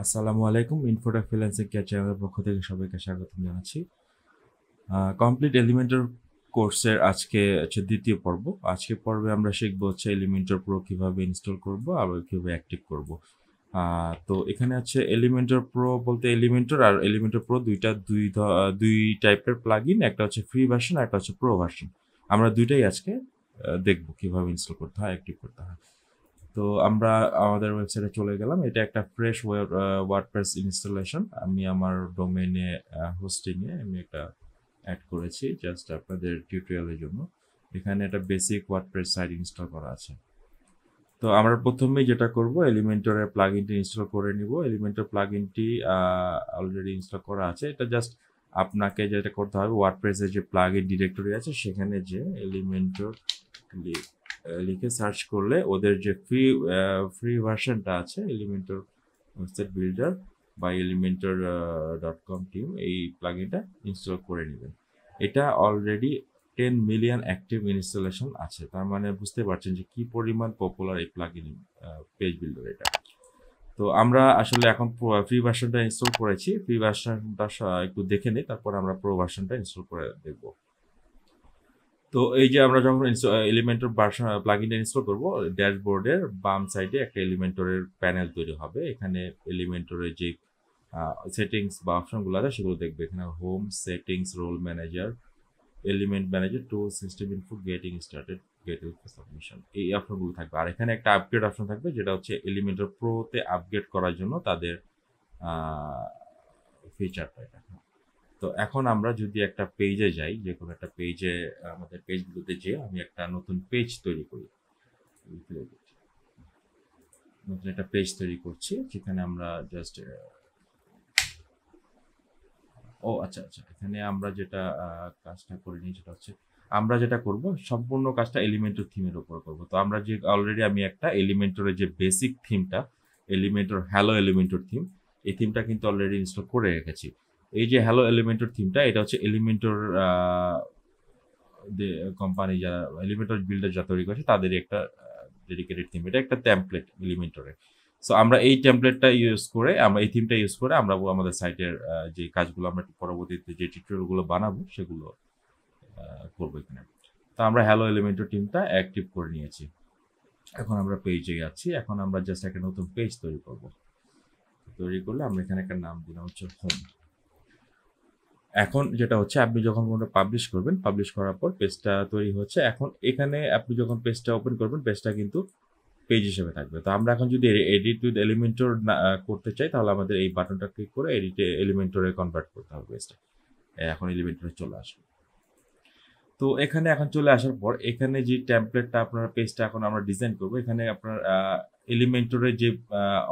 আসসালামু আলাইকুম। Infotech freelancing care চ্যানেলের পক্ষ থেকে সবাইকে স্বাগতম জানাচ্ছি। কমপ্লিট এলিমেন্টর কোর্সের আজকে হচ্ছে দ্বিতীয় পর্ব। আজকের পর্বে আমরা শিখব হচ্ছে এলিমেন্টর প্রো কিভাবে ইনস্টল করব আবার কিভাবে অ্যাক্টিভ করব। তো এখানে হচ্ছে এলিমেন্টর প্রো বলতে এলিমেন্টর আর এলিমেন্টর প্রো দুই টাইপের প্লাগইন, একটা হচ্ছে ফ্রি ভার্সন আর একটা হচ্ছে প্রো ভার্সন। আমরা দুইটাই আজকে দেখব কিভাবে ইনস্টল করতে হয়, অ্যাক্টিভ করতে হয়। তো আমরা আমাদের ওয়েবসাইটে চলে গেলাম। এটা একটা ফ্রেশ ওয়ার্ডপ্রেস ইনস্টলেশন। আমি আমার ডোমেইনে হোস্টিংয়ে আমি একটা অ্যাড করেছি জাস্ট আপনাদের টিউটোরিয়ালের জন্য। এখানে একটা বেসিক ওয়ার্ডপ্রেস সাইট ইনস্টল করা আছে। তো আমরা প্রথমেই যেটা করব, এলিমেন্টরের প্লাগইনটি ইনস্টল করে নিব। এলিমেন্টর প্লাগইনটি অলরেডি ইনস্টল করা আছে। এটা জাস্ট আপনাকে যেটা করতে হবে, ওয়ার্ডপ্রেসের যে প্লাগইন ডিরেক্টরি আছে সেখানে যে এলিমেন্টর লিখে সার্চ করলে ওদের যে ফ্রি ভার্সনটা আছে এলিমেন্টর ওয়েবসাইট বিল্ডার বা এলিমেন্টর .com টিম, এই প্লাগইনটা ইনস্টল করে নেবেন। এটা অলরেডি 10 মিলিয়ন অ্যাক্টিভ ইনস্টলেশন আছে, তার মানে বুঝতে পারছেন যে কি পরিমাণ পপুলার এই প্লাগইন পেজ বিল্ডার এটা। তো আমরা আসলে এখন ফ্রি ভার্সনটা ইনস্টল করেছি। ফ্রি ভার্সনটা একটু দেখে নিই, তারপর আমরা প্রো ভার্সনটা ইনস্টল করে দেখবো। তো এই যে আমরা যখন এলিমেন্টর ভার্সন প্লাগইনটা ইনস্টল করব, ড্যাশবোর্ডের বাম সাইডে একটা এলিমেন্টরের প্যানেল তৈরি হবে। এখানে এলিমেন্টরের যে সেটিংস বা অপশনগুলো আছে সেগুলো দেখবে। এখানে home, settings, role manager, element manager, to system info, getting started, get submission, এই অপশনগুলো থাকবে। আর এখানে একটা আপগ্রেড অপশন থাকবে, যেটা হচ্ছে এলিমেন্টর প্রোতে আপগ্রেড করার জন্য তাদের ফিচারটা এটা। তো এখন আমরা যদি একটা পেজে যাই, যে কোনো একটা পেজে, আমাদের পেজগুলোতে যেয়ে আমি একটা নতুন পেজ তৈরি করি। নতুন একটা পেজ তৈরি করছি, যেখানে আমরা জাস্ট আচ্ছা আচ্ছা, এখানে আমরা যেটা কাজটা করে নিই, সেটা হচ্ছে আমরা যেটা করব সম্পূর্ণ কাজটা এলিমেন্টর থিমের উপর করব। তো আমরা যে অলরেডি আমি একটা এলিমেন্টরের যে বেসিক থিমটা, এলিমেন্টর হ্যালো এলিমেন্টর থিম, এই থিমটা কিন্তু অলরেডি ইনস্টল করে রেখেছি। এই যে হ্যালো এলিমেন্টর থিমটা, এটা হচ্ছে এলিমেন্টর কোম্পানি যারা এলিমেন্টর বিল্ডার যা তৈরি করেছে তাদের একটা ডেডিকেটেড থিম। এটা একটা টেমপ্লেট এলিমেন্টরের। সো আমরা এই টেমপ্লেটটা ইউজ করে, আমরা এই থিমটা ইউজ করে আমরা আমাদের সাইটের যে কাজগুলো আমরা পরবর্তীতে যে টিউটোরিয়ালগুলো বানাবো সেগুলো করবো এখানে। তো আমরা হ্যালো এলিমেন্টর টিমটা অ্যাক্টিভ করে নিয়েছি। এখন আমরা পেজে যাচ্ছি। এখন আমরা জাস্ট একটা নতুন পেজ তৈরি করব। তৈরি করলে আমরা এখানে একটা নাম দিলাম হচ্ছে হোম। এখন যেটা হচ্ছে, আপনি যখন কোনো পাবলিশ করবেন, পাবলিশ করার পর পেজটা তৈরি হচ্ছে। এখন এখানে আপনি যখন পেজটা ওপেন করবেন, পেজটা কিন্তু পেজ হিসেবে থাকবে। তো আমরা এখন যদি এডিট উইথ এলিমেন্টর করতে চাই, তাহলে আমাদের এই বাটনটা ক্লিক করে এডিট এলিমেন্টরে কনভার্ট করতে হবে পেজটা। এখন এলিমেন্টরে চলে আসবে। তো এখানে এখন চলে আসার পর এখানে যে টেমপ্লেটটা আপনার পেজটা এখন আমরা ডিজাইন করব, এখানে আপনার এলিমেন্টরের যে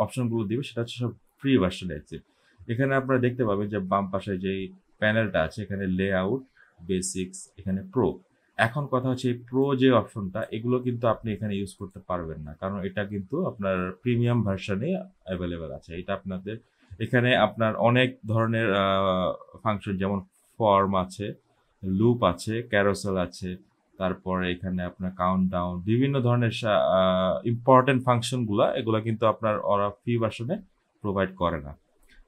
অপশনগুলো দিবে সেটা হচ্ছে সব ফ্রি ভার্সনে আছে। এখানে আপনারা দেখতে পাবেন যে বাম পাশে যে প্যানেলটা আছে, এখানে লেআউট, বেসিক্স, এখানে প্রো। এখন কথা হচ্ছে এই প্রো যে অপশনটা, এগুলো কিন্তু আপনি এখানে ইউজ করতে পারবেন না, কারণ এটা কিন্তু আপনার প্রিমিয়াম ভার্সনে অ্যাভেলেবেল আছে। এটা আপনাদের এখানে আপনার অনেক ধরনের ফাংশন, যেমন ফর্ম আছে, লুপ আছে, ক্যারোসেল আছে, তারপরে এখানে আপনার কাউন্টডাউন, বিভিন্ন ধরনের ইম্পর্টেন্ট ফাংশনগুলো, এগুলো কিন্তু আপনার ওরা ফ্রি ভার্সনে প্রোভাইড করে না।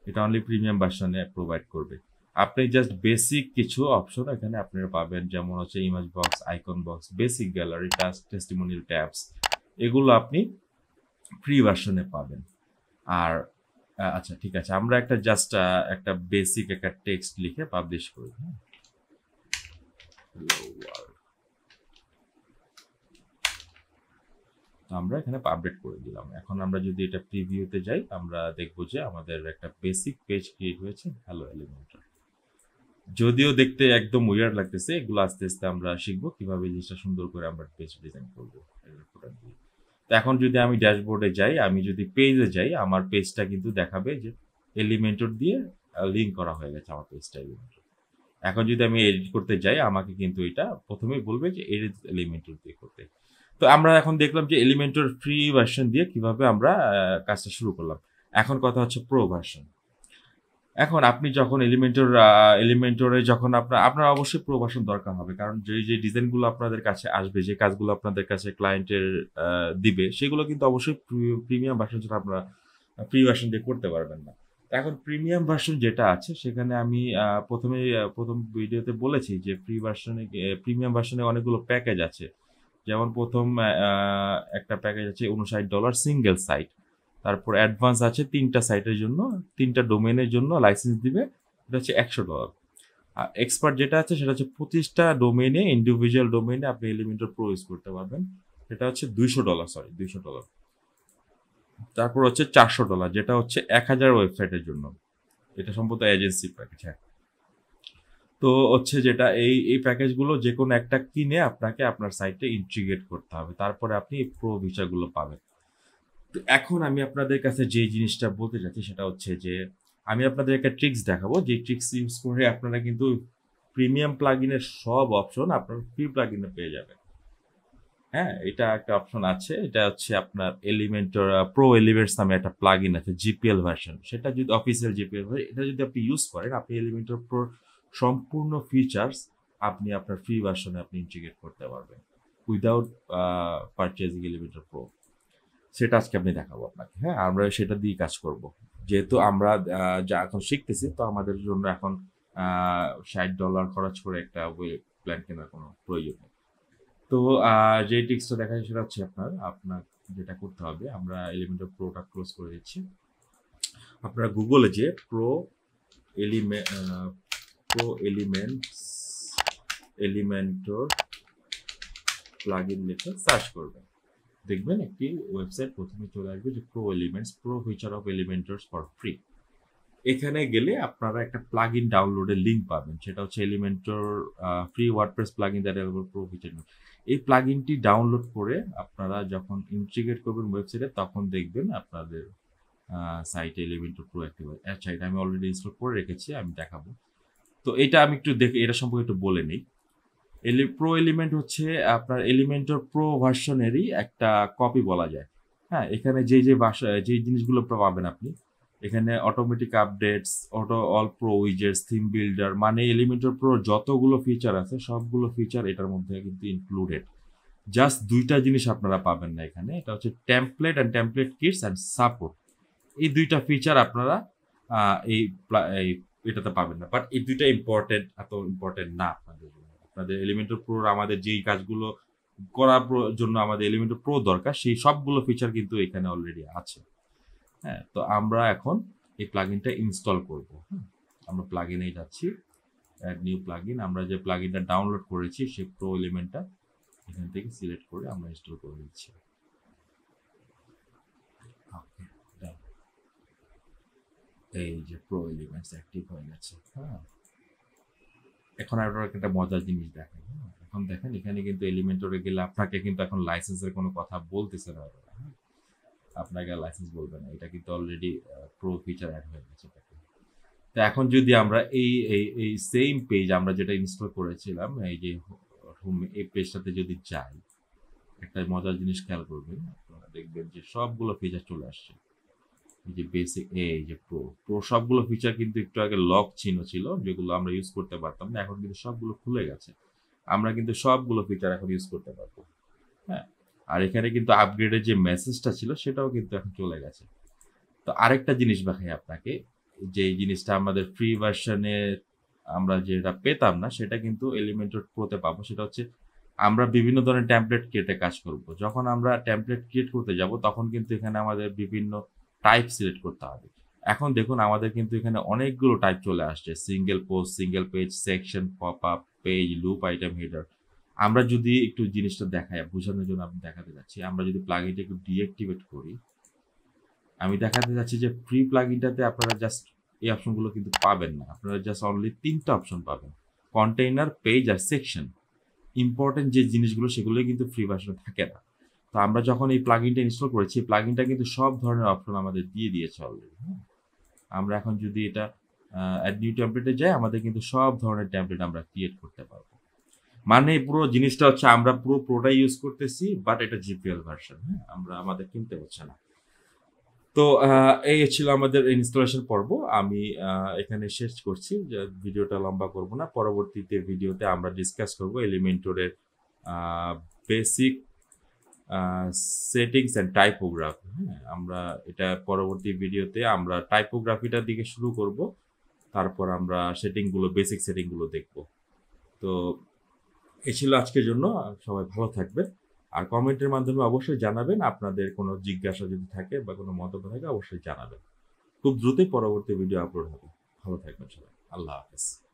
এটা অনলি প্রিমিয়াম ভার্সনে প্রোভাইড করবে। আপনি জাস্ট বেসিক কিছু অপশন এখানে আপনারা পাবেন, যেমন হচ্ছে image box, icon box, basic gallery, task, testimonial tabs, এগুলো আপনি ফ্রি ভার্সনে পাবেন। আর আচ্ছা ঠিক আছে, আমরা একটা জাস্ট একটা বেসিক একটা টেক্সট লিখে পাবলিশ করি। হ্যাঁ, আমরা এখানে আপডেট করে দিলাম। এখন আমরা যদি এটা প্রিভিউতে যাই, আমরা দেখবো যে আমাদের একটা বেসিক পেজ ক্রিয়েট হয়েছে হ্যালো এলিমেন্টর। যদিও দেখতে একদম উইয়ার্ড লাগতেছে, এগুলো আস্তে আস্তে আমরা শিখবো কিভাবে এই জিনিসটা সুন্দর করে আমরা পেজ ডিজাইন করবো। তো এখন যদি আমি ড্যাশবোর্ডে যাই, আমি যদি পেজে যাই, আমার পেজটা কিন্তু দেখাবে যে এলিমেন্টর দিয়ে লিঙ্ক করা হয়ে গেছে আমার পেজটা এলিমেন্টর। এখন যদি আমি এডিট করতে যাই, আমাকে কিন্তু এটা প্রথমেই বলবে যে এডিট এলিমেন্টর দিয়ে করতে। তো আমরা এখন দেখলাম যে এলিমেন্টর ফ্রি ভার্সন দিয়ে কিভাবে আমরা কাজটা শুরু করলাম। এখন কথা হচ্ছে প্রো ভার্সন। এখন আপনি যখন এলিমেন্টরে যখন আপনার অবশ্যই প্রো ভার্সন দরকার হবে, কারণ যে ডিজাইনগুলো আপনাদের কাছে আসবে, যে কাজগুলো আপনাদের কাছে ক্লায়েন্টের দিবে, সেগুলো কিন্তু অবশ্যই প্রিমিয়াম ভার্সন ছাড়া আপনারা ফ্রি ভার্সন দিয়ে করতে পারবেন না। এখন প্রিমিয়াম ভার্সন যেটা আছে সেখানে আমি প্রথম ভিডিওতে বলেছি যে প্রিমিয়াম ভার্সনে অনেকগুলো প্যাকেজ আছে। যেমন প্রথম একটা প্যাকেজ আছে $59 সিঙ্গেল সাইট। তারপর অ্যাডভান্স আছে 3টা সাইটের জন্য, 3টা ডোমেনের জন্য লাইসেন্স দিবে, এটা হচ্ছে $100। আর এক্সপার্ট যেটা আছে সেটা হচ্ছে 25টা ডোমেনে, ইন্ডিভিজুয়াল ডোমেনে আপনি এলিমেন্টর প্রো ইউজ করতে পারবেন, সেটা হচ্ছে $200, সরি $200। তারপর হচ্ছে $400, যেটা হচ্ছে 1000 ওয়েবসাইটের জন্য, এটা সম্ভবত এজেন্সি প্যাকেজ। হ্যাঁ, তো হচ্ছে যেটা এই প্যাকেজগুলো যে কোনো একটা কিনে আপনাকে আপনার সাইটে ইন্টিগ্রেট করতে হবে, তারপরে আপনি প্রো ফিচারগুলো পাবেন। তো এখন আমি আপনাদের কাছে যে জিনিসটা বলতে চাচ্ছি সেটা হচ্ছে যে আমি আপনাদের একটা ট্রিক্স দেখাবো, যে ট্রিক্স ইউজ করে আপনারা কিন্তু প্রিমিয়াম প্লাগইনের সব অপশন আপনার ফ্রি প্লাগইনে পেয়ে যাবেন। হ্যাঁ, এটা একটা অপশন আছে, এটা হচ্ছে আপনার এলিমেন্টর প্রো এলিমেন্টস নামে একটা প্লাগইন আছে, জিপিএল ভার্সন। সেটা যদি অফিসিয়াল জিপিএল হয়, এটা যদি আপনি ইউজ করেন, আপনি এলিমেন্টর প্রো সম্পূর্ণ ফিচার্স আপনি আপনার ফ্রি ভার্সনে আপনি ইন্টিগ্রেট করতে পারবেন উইদাউট পারচেজিং এলিমেন্টর প্রো। সেটা আজকে আপনি দেখাবো আপনাকে। হ্যাঁ, আমরা সেটা দিয়ে কাজ করব, যেহেতু আমরা যা এখন শিখতেছি, তো আমাদের জন্য এখন $60 খরচ করে একটা ওয়েব প্ল্যান কেনার কোনো প্রয়োজন নেই। তো যে টিক্সটা দেখা যায় সেটা হচ্ছে আপনার যেটা করতে হবে, আমরা এলিমেন্টর প্রোটা ক্লোজ করে দিচ্ছি। আপনারা গুগলে যে এলিমেন্টর প্লাগইন লিখে সার্চ করবেন, দেখবেন একটি ওয়েবসাইট প্রথমে চলে আসবে, যে pro feature of Elementor's for free. এখানে গেলে আপনারা একটা প্লাগইন ডাউনলোডের লিঙ্ক পাবেন, সেটা হচ্ছে Elementor free WordPress plugin that available pro feature. এই প্লাগইনটি ডাউনলোড করে আপনারা যখন ইন্টিগ্রেট করবেন ওয়েবসাইটে, তখন দেখবেন আপনাদের সাইটে এলিমেন্টর প্রো অ্যাক্টিভ হয়। আচ্ছা, এটা আমি অলরেডি ইনস্টল করে রেখেছি, আমি দেখাবো। তো এটা আমি একটু দেখে এটা সম্পর্কে একটু বলে নিই। প্রো এলিমেন্ট হচ্ছে আপনার এলিমেন্টর প্রো ভার্সনেরই একটা কপি বলা যায়। হ্যাঁ, এখানে যে জিনিসগুলো পাবেন আপনি, এখানে automatic updates, all pro widgets, theme builder, মানে এলিমেন্টর প্রো যতগুলো ফিচার আছে সবগুলো ফিচার এটার মধ্যে কিন্তু ইনক্লুডেড। জাস্ট দুইটা জিনিস আপনারা পাবেন না এখানে, এটা হচ্ছে টেমপ্লেট কিটস অ্যান্ড সাপোর্ট। এই দুইটা ফিচার আপনারা এই এটাতে পাবেন না, বাট এই দুইটা এত ইম্পর্টেন্ট না আপনাদের জন্য। আপনাদের এলিমেন্টর প্রো আমাদের যেই কাজগুলো করার জন্য আমাদের এলিমেন্টর প্রো দরকার, সেই সবগুলো ফিচার কিন্তু এখানে অলরেডি আছে। হ্যাঁ, তো আমরা এখন এই প্লাগইনটা ইনস্টল করব। আমরা প্লাগইনে যাচ্ছি, অ্যাড নিউ প্লাগইন। আমরা যে প্লাগইনটা ডাউনলোড করেছি সেই প্রো এলিমেন্টটা এখান থেকে সিলেক্ট করে আমরা ইনস্টল করে দিচ্ছি। এই যে প্রো এলিমেন্টস অ্যাক্টিভ হয়ে গেছে। হ্যাঁ, এখন আপনারা একটা মজার জিনিস দেখেন। এখন দেখেন এখানে কিন্তু এলিমেন্টরে গেলে আপনাকে কিন্তু এখন লাইসেন্সের কোনো কথা বলতেছে না, আপনাকে লাইসেন্স বলবে না, এটা কিন্তু অলরেডি প্রো ফিচার অ্যাড হয়ে গেছে। তো এখন যদি আমরা এই সেম পেজ আমরা যেটা ইনস্টল করেছিলাম, এই যে হোম, এই পেজটাতে যদি যাই, একটা মজার জিনিস খেয়াল করবেন, আপনারা দেখবেন যে সবগুলো ফিচার চলে আসছে। এই যে বেসিক, এই যে প্রো সবগুলো ফিচার কিন্তু একটু আগে লক চিহ্ন ছিল, যেগুলো আমরা ইউজ করতে পারতাম না, এখন কিন্তু সবগুলো খুলে গেছে। আমরা কিন্তু সবগুলো ফিচার এখন ইউজ করতে পারবো। হ্যাঁ, আর এখানে কিন্তু আপগ্রেডের যে মেসেজটা ছিল সেটাও কিন্তু এখন চলে গেছে। তো আরেকটা জিনিস দেখাই আপনাকে, যে জিনিসটা আমাদের ফ্রি ভার্সনে আমরা যেটা পেতাম না, সেটা কিন্তু এলিমেন্টর প্রোতে পাবো। সেটা হচ্ছে আমরা বিভিন্ন ধরনের টেমপ্লেট ক্রিয়েটে কাজ করব। যখন আমরা টেমপ্লেট ক্রিয়েট করতে যাব, তখন কিন্তু এখানে আমাদের বিভিন্ন টাইপ সিলেক্ট করতে হবে। এখন দেখুন আমাদের কিন্তু এখানে অনেকগুলো টাইপ চলে আসছে, single post, single page, section, pop up, page, loop, item, header. আমরা যদি একটু জিনিসটা দেখাই বোঝানোর জন্য আমি দেখাতে যাচ্ছি, আমরা যদি প্লাগইনটা একটু ডিঅ্যাক্টিভেট করি, আমি দেখাতে যাচ্ছি যে ফ্রি প্লাগইনটাতে আপনারা জাস্ট এই অপশনগুলো কিন্তু পাবেন না, আপনারা জাস্ট অনলি 3টা অপশন পাবেন, কন্টেইনার, পেজ আর সেকশন। ইম্পর্টেন্ট যে জিনিসগুলো সেগুলোই কিন্তু ফ্রি ভার্সনে থাকে না। তো আমরা যখন এই প্লাগইনটা ইনস্টল করেছি, এই প্লাগইনটা কিন্তু সব ধরনের অপশন আমাদের দিয়ে দিয়েছে অলরেডি। আমরা এখন যদি এটা অ্যাড নিউ টেমপ্লেটে যাই, আমাদের কিন্তু সব ধরনের টেমপ্লেট আমরা ক্রিয়েট করতে পারবো। মানে পুরো জিনিসটা হচ্ছে আমরা পুরো প্রোটাই ইউজ করতেছি, বাট এটা জিপিএল ভার্সন। হ্যাঁ, আমাদের কিনতে হচ্ছে না। তো এই ছিল আমাদের ইনস্টলেশন পর্ব। আমি এখানে শেষ করছি, যে ভিডিওটা লম্বা করব না। পরবর্তীতে ভিডিওতে আমরা ডিসকাস করব এলিমেন্টরের বেসিক সেটিংস অ্যান্ড টাইপোগ্রাফি। হ্যাঁ, আমরা এটা পরবর্তী ভিডিওতে আমরা টাইপোগ্রাফিটার দিকে শুরু করব, তারপর আমরা সেটিংগুলো, বেসিক সেটিংগুলো দেখব। তো এই ছিল আজকের জন্য। সবাই ভালো থাকবেন। আর কমেন্টের মাধ্যমে অবশ্যই জানাবেন, আপনাদের কোনো জিজ্ঞাসা যদি থাকে বা কোনো মন্তব্য থাকে অবশ্যই জানাবেন। খুব দ্রুতই পরবর্তী ভিডিও আপলোড হবে। ভালো থাকবেন সবাই। আল্লাহ হাফেজ।